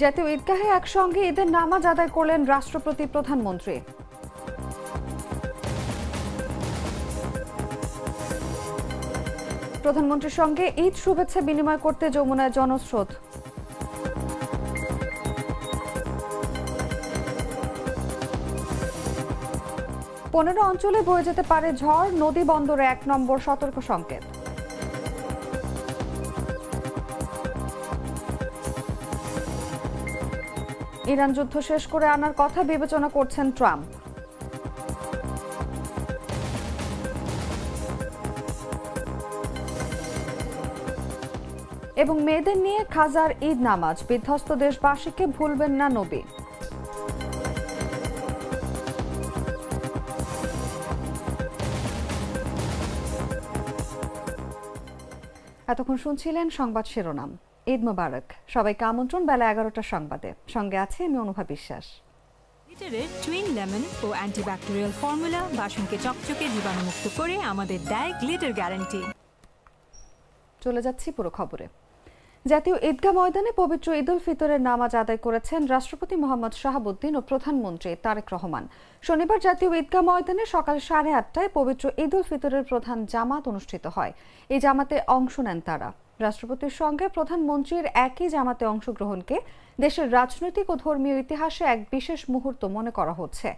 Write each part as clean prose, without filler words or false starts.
জাতীয় ঈদগাহে একসঙ্গে ঈদের নামাজ আদায় করলেন রাষ্ট্রপতি প্রধানমন্ত্রী। প্রধানমন্ত্রীর সঙ্গে ঈদ শুভেচ্ছা বিনিময় করতে যমুনায় জনস্রোত। পনেরো অঞ্চলে বয়ে যেতে পারে ঝড়, নদী বন্দরে ১ নম্বর সতর্ক সংকেত। ইরান যুদ্ধ শেষ করে আনার কথা বিবেচনা করছেন ট্রাম্প। এবং মেয়েদের নিয়ে খাজার ঈদ নামাজ, বিধ্বস্ত দেশবাসীকে ভুলবেন না নবী। এতক্ষণ শুনছিলেন সংবাদ শিরোনাম। ঈদ মোবারক সবাইকে, আমন্ত্রণ বেলা 11টার সংবাদে। সঙ্গে আছে আমি অনুভা বিশ্বাস। লিটারের টুইন লেমন ও অ্যান্টিব্যাকটেরিয়াল ফর্মুলা বাসনকে চকচকে জীবাণুমুক্ত করে আমাদের দেয় গ্লিটার গ্যারান্টি। চলে যাচ্ছি পুরো খবরে। জাতীয় ঈদগাহ ময়দানে পবিত্র ঈদ উল ফিতরের নামাজ আদায় করেছেন রাষ্ট্রপতি মোহাম্মদ শাহাবুদ্দিন ও প্রধানমন্ত্রী তারেক রহমান। শনিবার জাতীয় ঈদগাহ ময়দানে সকাল 8:30টায় পবিত্র ঈদ উল ফিতরের প্রধান জামাত অনুষ্ঠিত হয়। এই জামাতে অংশ নেন তারা। রাষ্ট্রপতির সঙ্গে প্রধানমন্ত্রীর একই জামাতে অংশগ্রহণকে দেশের রাজনৈতিক ও ধর্মীয় ইতিহাসে এক বিশেষ মুহূর্ত মনে করা হচ্ছে।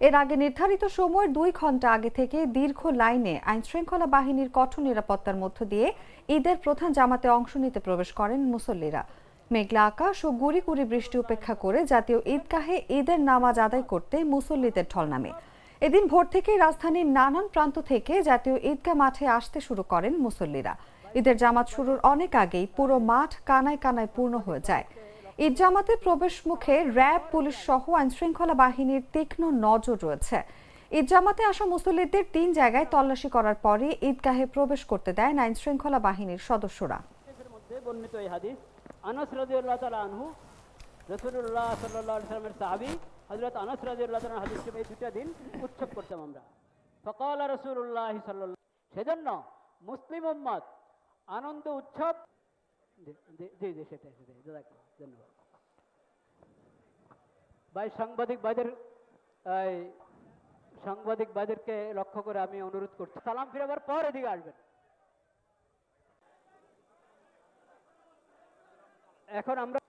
এর আগে নির্ধারিত সময়ের 2 ঘন্টা আগে থেকে দীর্ঘ লাইনে আইনশৃঙ্খলা বাহিনীর কঠোর নিরাপত্তার মধ্য দিয়ে ঈদের প্রধান জামাতে অংশ নিতে প্রবেশ করেন মুসল্লিরা। মেঘলা আকাশ ও গুড়ি গুড়ি বৃষ্টি উপেক্ষা করে জাতীয় ঈদগাহে ঈদের নামাজ আদায় করতে মুসল্লিদের ঢল নামে। এদিন ভোর থেকেই রাজধানীর নানান প্রান্ত থেকে জাতীয় ঈদগাহ মাঠে আসতে শুরু করেন মুসল্লিরা। ঈদের জামাত শুরুর অনেক আগেই পুরো মাঠ কানায় কানায় পূর্ণ হয়ে যায়। ঈদ জামাতে প্রবেশ মুখে র্যাব, পুলিশ সহ আইনশৃঙ্খলা বাহিনীর তীক্ষ্ণ নজর রয়েছে। ঈদ জামাতে আসা মুসল্লিদের 3 জায়গায় তল্লাশি করার পরে ঈদগাহে প্রবেশ করতে দেন আইনশৃঙ্খলা বাহিনীর সদস্যরা। আনাস রাদিয়াল্লাহু তাআলা আনহু রাসূলুল্লাহ সাল্লাল্লাহু আলাইহি ওয়াসাল্লামের সাহাবী হযরত আনাস রাদিয়াল্লাহু তাআলা হাদিসে এই দুটো দিন উৎসব করতাম আমরা। ফাকালা রাসূলুল্লাহ সাল্লাল্লাহু, সেজন্য মুসলিম উম্মত আনন্দ উৎসব সেটাই ধন্যবাদ ভাই। সাংবাদিক ভাইদেরকে লক্ষ্য করে আমি অনুরোধ করছি, সালাম ফিরাবার পর এদিকে আসবেন। এখন আমরা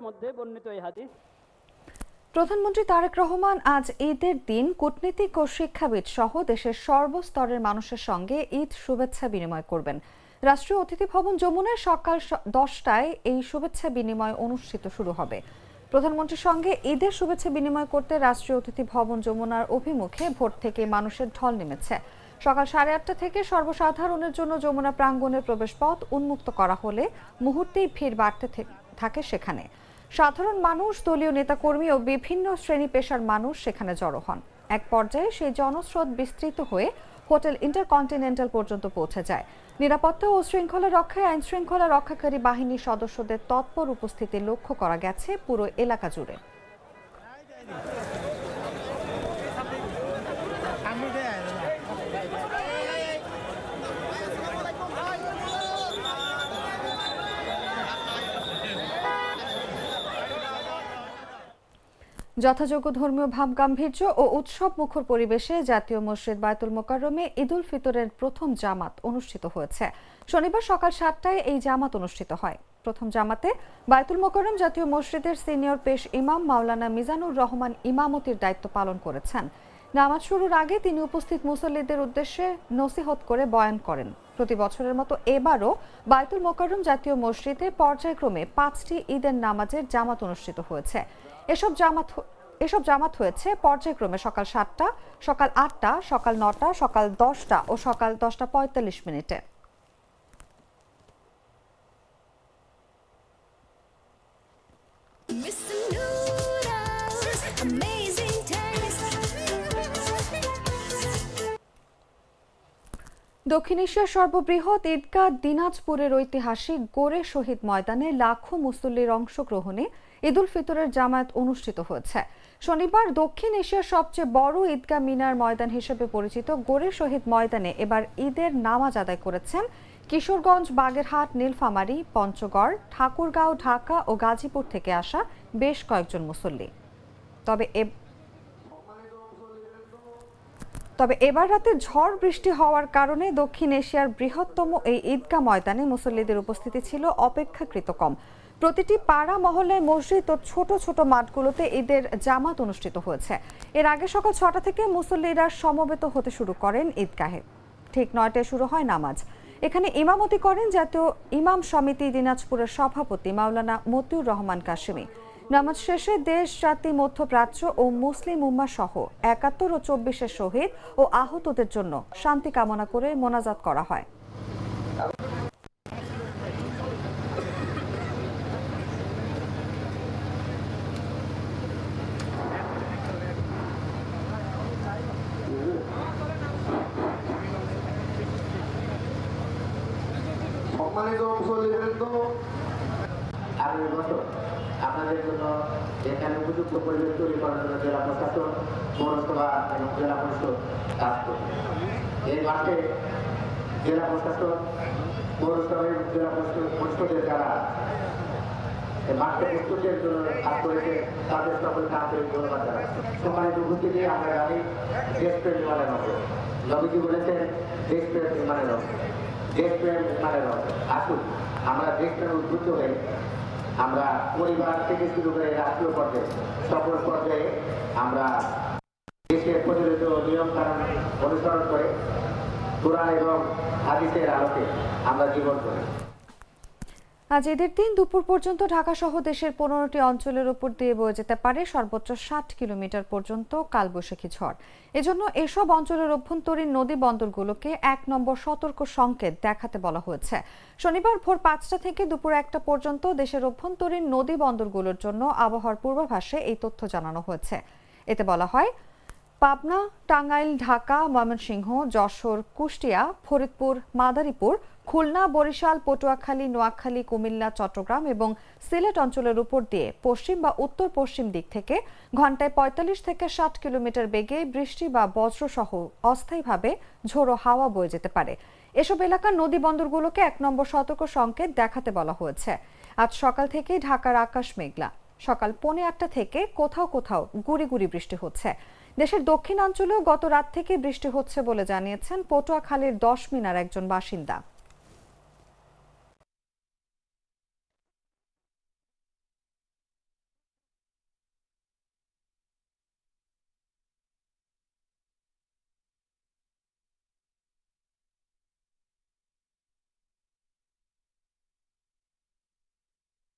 মধ্যে বর্ণিত এই হাদিস। প্রধানমন্ত্রী তারেক রহমান আজ ঈদের দিন কূটনীতিক ও শিক্ষাবিদ সহ দেশের সর্বস্তরের মানুষের সঙ্গে ঈদ শুভেচ্ছা বিনিময় করবেন। রাষ্ট্রীয় অতিথি ভবন যমুনায় সকাল 10টায় এই শুভেচ্ছা বিনিময় অনুষ্ঠিত শুরু হবে। প্রধানমন্ত্রীর সঙ্গে ঈদের শুভেচ্ছা বিনিময় করতে রাষ্ট্রীয় অতিথি ভবন যমুনার অভিমুখে ভোর থেকে মানুষের ঢল নেমেছে। সকাল 8:30 থেকে সর্বসাধারণের জন্য যমুনা প্রাঙ্গণের প্রবেশপথ উন্মুক্ত করা হলে মুহূর্তেই ভিড় বাড়তে থাকে সেখানে। সাধারণ মানুষ, দলীয় নেতাকর্মী ও বিভিন্ন শ্রেণী পেশার মানুষ সেখানে জড়ো হন। এক পর্যায়ে সেই জনস্রোত বিস্তৃত হয়ে হোটেল ইন্টারকন্টিনেন্টাল পর্যন্ত পৌঁছে যায়। নিরাপত্তা ও শৃঙ্খলা রক্ষায় আইনশৃঙ্খলা রক্ষাকারী বাহিনীর সদস্যদের তৎপর উপস্থিতি লক্ষ্য করা গেছে পুরো এলাকা জুড়ে। যথাযোগ্য ধর্মীয় ভাবগাম্ভীর্য ও উৎসব মুখর পরিবেশে জাতীয় মসজিদ বায়তুল মোকাররমে ঈদ উল ফিতরের প্রথম জামাত অনুষ্ঠিত হয়েছে। শনিবার সকাল 7টায় এই জামাত অনুষ্ঠিত হয়। প্রথম জামাতে বায়তুল মোকাররম জাতীয় মসজিদের সিনিয়র পেশ ইমাম মাওলানা মিজানুর রহমান ইমামতির দায়িত্ব পালন করেছেন। নামাজ শুরুর আগে তিনি উপস্থিত মুসল্লিদের উদ্দেশ্যে নসিহত করে বয়ান করেন। প্রতি বছরের মতো এবারও বায়তুল মোকাররম জাতীয় মসজিদে পর্যায়ক্রমে 5টি ঈদের নামাজের জামাত অনুষ্ঠিত হয়েছে। এসব জামাত হয়েছে পর্যায়ক্রমে সকাল 7টা, সকাল 8টা, সকাল 9টা, সকাল 10টা ও সকাল 10টা 45 মিনিটে। দক্ষিণ এশিয়ার সর্ববৃহৎ ঈদগাহ দিনাজপুরের ঐতিহাসিক গোরে শহীদ ময়দানে লাখো মুসল্লির অংশগ্রহণে ঈদ উল ফিতরের জামায়াত অনুষ্ঠিত হয়েছে। শনিবার দক্ষিণ এশিয়ার সবচেয়ে বড় ঈদগাহ মিনার ময়দান হিসেবে পরিচিত গোরে শহীদ ময়দানে এবার ঈদের নামাজ আদায় করেছেন কিশোরগঞ্জ, বাগেরহাট, নীলফামারী, পঞ্চগড়, ঠাকুরগাঁও, ঢাকা ও গাজীপুর থেকে আসা বেশ কয়েকজন মুসল্লি। তবে এবার রাতে ঝড় বৃষ্টি হওয়ার কারণে দক্ষিণ এশিয়ার বৃহত্তম এই ঈদগাহ ময়দানে মুসল্লিদের উপস্থিতি ছিল অপেক্ষাকৃত কম। প্রতিটি পাড়া, মহল্লায়, মসজিদ ও ছোট ছোট মাঠগুলোতে ঈদের জামাত অনুষ্ঠিত হয়েছে। এর আগে সকাল 6টা থেকে মুসল্লিরা সমবেত হতে শুরু করেন ঈদগাহে। ঠিক 9টায় শুরু হয় নামাজ। এখানে ইমামতি করেন জাতীয় ইমাম সমিতি দিনাজপুরের সভাপতি মাওলানা মতিউর রহমান কাশেমি। নামাজ শেষে দেশ, জাতি, মধ্যপ্রাচ্য ও মুসলিম উম্মাহ সহ 71 ও 24 শহীদ ও আহতদের জন্য শান্তি কামনা করে মোনাজাত করা হয়। সম্মানিত মুসল্লিবৃন্দ, আগামী বছর আপনাদের জন্য এখানে উপযুক্ত পরিবেশ তৈরি করার জন্য জেলা প্রশাসন, পৌরসভা এবং জেলা পরিষদ কাজ করবে। এই মাঠে জেলা প্রশাসন, পৌরসভা এবং জেলা পরিষদের যারা এই মাঠে প্রস্তুতির জন্য কাজ করেছে তাদের সকলকে আন্তরিক ধন্যবাদ জানাচ্ছি। সম্মানিত উপস্থিতি, আমরা জানি দেশপ্রেম বিমানের রঙে নবীজি বলেছেন দেশপ্রেম বিমানের রঙে, দেশপ্রেম বিমানের রঙে। আসুন আমরা দেশপ্রেম উদ্বুদ্ধ হয়ে আমরা পরিবার থেকে শুরু করে রাষ্ট্রীয় পর্যায়ে সকল পর্যায়ে আমরা দেশের প্রচলিত নিয়ম কানুন অনুসরণ করে কোরআন এবং হাদিসের আলোকে আমরা জীবন করি। আজ ঈদের দিন দুপুর পর্যন্ত ঢাকা সহ দেশের 15টি অঞ্চলের উপর দিয়ে বয়ে যেতে পারে সর্বোচ্চ 60 কিলোমিটার পর্যন্ত কালবৈশাখী ঝড়। এজন্য এসব অঞ্চলের অভ্যন্তরীণ নদী বন্দরগুলোকে 1 নম্বর সতর্ক সংকেত দেখাতে বলা হয়েছে। শনিবার ভোর 5টা থেকে দুপুর 1টা পর্যন্ত দেশের অভ্যন্তরীণ নদী বন্দরগুলোর জন্য আবহাওয়ার পূর্বাভাসে এই তথ্য জানানো হয়েছে। এতে বলা হয়, পাবনা, টাঙ্গাইল, ঢাকা, ময়মনসিংহ, যশোর, কুষ্টিয়া, ফরিদপুর, মাদারীপুর, খুলনা, বরিশাল, পটুয়াখালী, নোয়াখালী, কুমিল্লা, চট্টগ্রাম এবং সিলেট অঞ্চলের উপর দিয়ে পশ্চিম বা উত্তর পশ্চিম দিক থেকে ঘন্টায় 45 থেকে 60 কিলোমিটার বেগে বৃষ্টি বা বজ্রসহ অস্থায়ীভাবে ঝোড়ো হাওয়া বয়ে যেতে পারে। এসব এলাকার নদী বন্দরগুলোকে 1 নম্বর সতর্ক সংকেত দেখাতে বলা হয়েছে। আজ সকাল থেকেই ঢাকার আকাশ মেঘলা। সকাল 8:45 থেকে কোথাও কোথাও গুড়ি গুড়ি বৃষ্টি হচ্ছে। দেশের দক্ষিণাঞ্চলেও গত রাত থেকে বৃষ্টি হচ্ছে বলে জানিয়েছেন পটুয়াখালীর 10 মিনার একজন বাসিন্দা।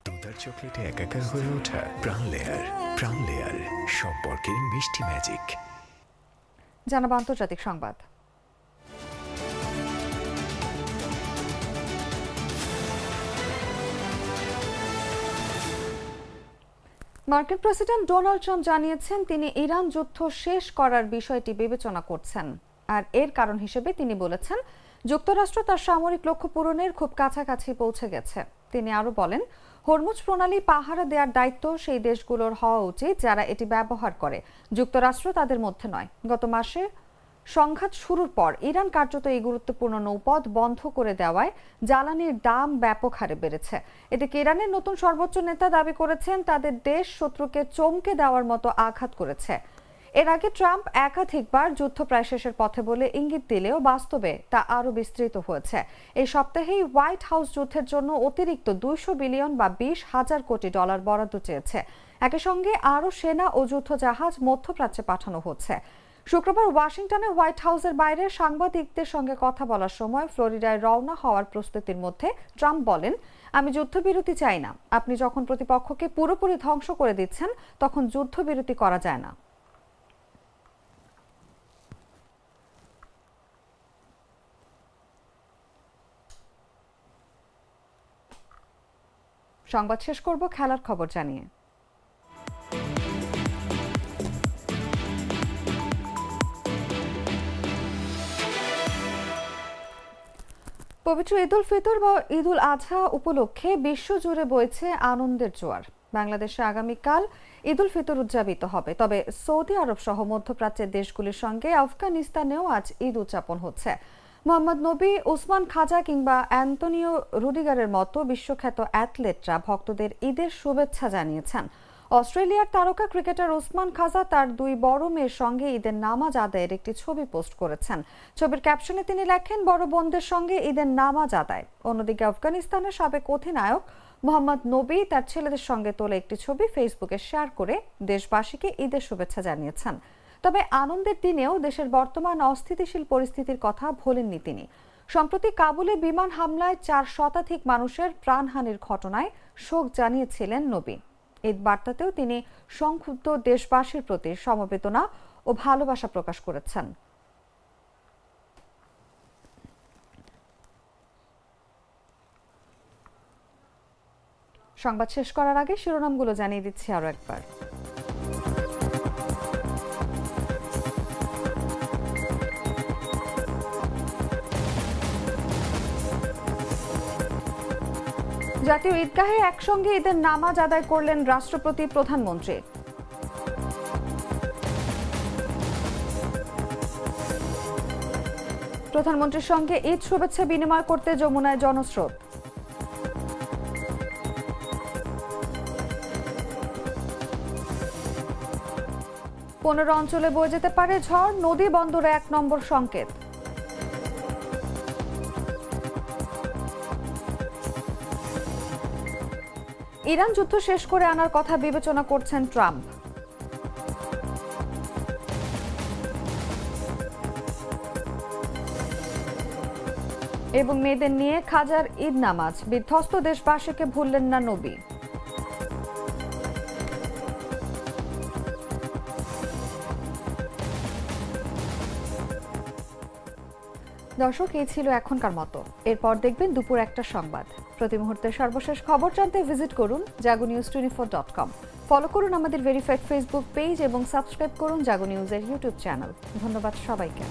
দুধার চকলেটে একাকার হয়ে ওঠা প্রাণ লেয়ার সম্পর্কের মিষ্টি ম্যাজিক। জানাব আন্তর্জাতিক সংবাদ। মার্কিন প্রেসিডেন্ট ডোনাল্ড ট্রাম্প জানিয়েছেন তিনি ইরান যুদ্ধ শেষ করার বিষয়টি বিবেচনা করছেন। আর এর কারণ হিসেবে তিনি বলেছেন যুক্তরাষ্ট্র তার সামরিক লক্ষ্য পূরণের খুব কাছাকাছি পৌঁছে গেছে। তিনি আরো বলেন, হরমুজ প্রণালী পাহারা দেওয়ার দায়িত্ব সেই দেশগুলোর হওয়া উচিত যারা এটি ব্যবহার করে, যুক্তরাষ্ট্র তাদের মধ্যে নয়। গত মাসে সংঘাত শুরুর পর ইরান কার্যত এই গুরুত্বপূর্ণ নৌপথ বন্ধ করে দেওয়ায় জ্বালানির দাম ব্যাপক হারে বেড়েছে। এদিকে ইরানের নতুন সর্বোচ্চ নেতা দাবি করেছেন তাদের দেশ শত্রুকে চমকে দেওয়ার মতো আঘাত করেছে। এর আগে ট্রাম্প একাধিকবার যুদ্ধ প্রায় শেষের পথে বলে ইঙ্গিত দিলেও বাস্তবে তা আরও বিস্তৃত হয়েছে। এই সপ্তাহেই হোয়াইট হাউস যুদ্ধের জন্য অতিরিক্ত 200 বিলিয়ন বা 20,000 কোটি ডলার বরাদ্দ চেয়েছে। একই সঙ্গে আরও সেনা ও যুদ্ধ জাহাজ মধ্যপ্রাচ্যে পাঠানো হচ্ছে। শুক্রবার ওয়াশিংটনে হোয়াইট হাউসের বাইরে সাংবাদিকদের সঙ্গে কথা বলার সময় ফ্লোরিডায় রওনা হওয়ার প্রস্তুতির মধ্যে ট্রাম্প বলেন, আমি যুদ্ধবিরতি চাই না। আপনি যখন প্রতিপক্ষকে পুরোপুরি ধ্বংস করে দিচ্ছেন তখন যুদ্ধবিরতি করা যায় না। সংবাদ শেষ করব খেলার খবর জানিয়ে। পবিত্র ঈদ উল ফিতর বা ঈদ উল আজহা উপলক্ষে বিশ্বজুড়ে বইছে আনন্দের জোয়ার। বাংলাদেশে আগামীকাল ঈদ উল ফিতর উদযাপিত হবে। তবে সৌদি আরব সহ মধ্যপ্রাচ্যের দেশগুলির সঙ্গে আফগানিস্তানেও আজ ঈদ উদযাপন হচ্ছে। মোহাম্মদ নবী, ওসমান খাজা কিংবা অ্যান্তনিও রুডিগারের মতো বিশ্বখ্যাত অ্যাথলেটরা ভক্তদের ঈদের শুভেচ্ছা জানিয়েছেন। অস্ট্রেলিয়ার তারকা ক্রিকেটার ওসমান খাজা তার 2 বড় মেয়ের সঙ্গে ঈদের নামাজ আদায়ের একটি ছবি পোস্ট করেছেন। ছবির ক্যাপশনে তিনি লেখেন, বড় বোনদের সঙ্গে ঈদের নামাজ আদায়। অন্যদিকে আফগানিস্তানের সাবেক অধিনায়ক মোহাম্মদ নবী তার ছেলেদের সঙ্গে তোলা একটি ছবি ফেসবুকে শেয়ার করে দেশবাসীকে ঈদের শুভেচ্ছা জানিয়েছেন। তবে আনন্দের দিনেও দেশের বর্তমান অস্থিতিশীল পরিস্থিতির কথা ভোলেননি তিনি। সম্প্রতি কাবুলে বিমান হামলায় 4 শতাধিক মানুষের প্রাণহানির ঘটনায় শোক জানিয়েছিলেন নবী। ঈদ বার্তাতেও তিনি সংক্ষুব্ধ দেশবাসীর প্রতি সমবেদনা ও ভালোবাসা প্রকাশ করেছেন। সংবাদ শেষ করার আগে শিরোনামগুলো জানিয়ে দিচ্ছি আরো একবার। জাতীয় ঈদগাহে একসঙ্গে ঈদের নামাজ আদায় করলেন রাষ্ট্রপতি, প্রধানমন্ত্রী। প্রধানমন্ত্রীর সঙ্গে ঈদ শুভেচ্ছা বিনিময় করতে যমুনায় জনস্রোত। পনেরো অঞ্চলে বয়ে যেতে পারে ঝড়, নদী বন্দরে 1 নম্বর সংকেত। ইরান যুদ্ধ শেষ করে আনার কথা বিবেচনা করছেন ট্রাম্প। এবং মেয়েদের নিয়ে খাজার ঈদ নামাজ, বিধ্বস্ত দেশবাসীকে ভুললেন না নবী। দর্শক, এই ছিল এখনকার মতো। এরপর দেখবেন দুপুর 1টার সংবাদ। প্রতি মুহূর্তের সর্বশেষ খবর জানতে ভিজিট করুন jagonews24.com। ফলো করুন আমাদের ভেরিফাইড ফেসবুক পেজ এবং সাবস্ক্রাইব করুন জাগো নিউজের ইউটিউব চ্যানেল। ধন্যবাদ সবাইকে।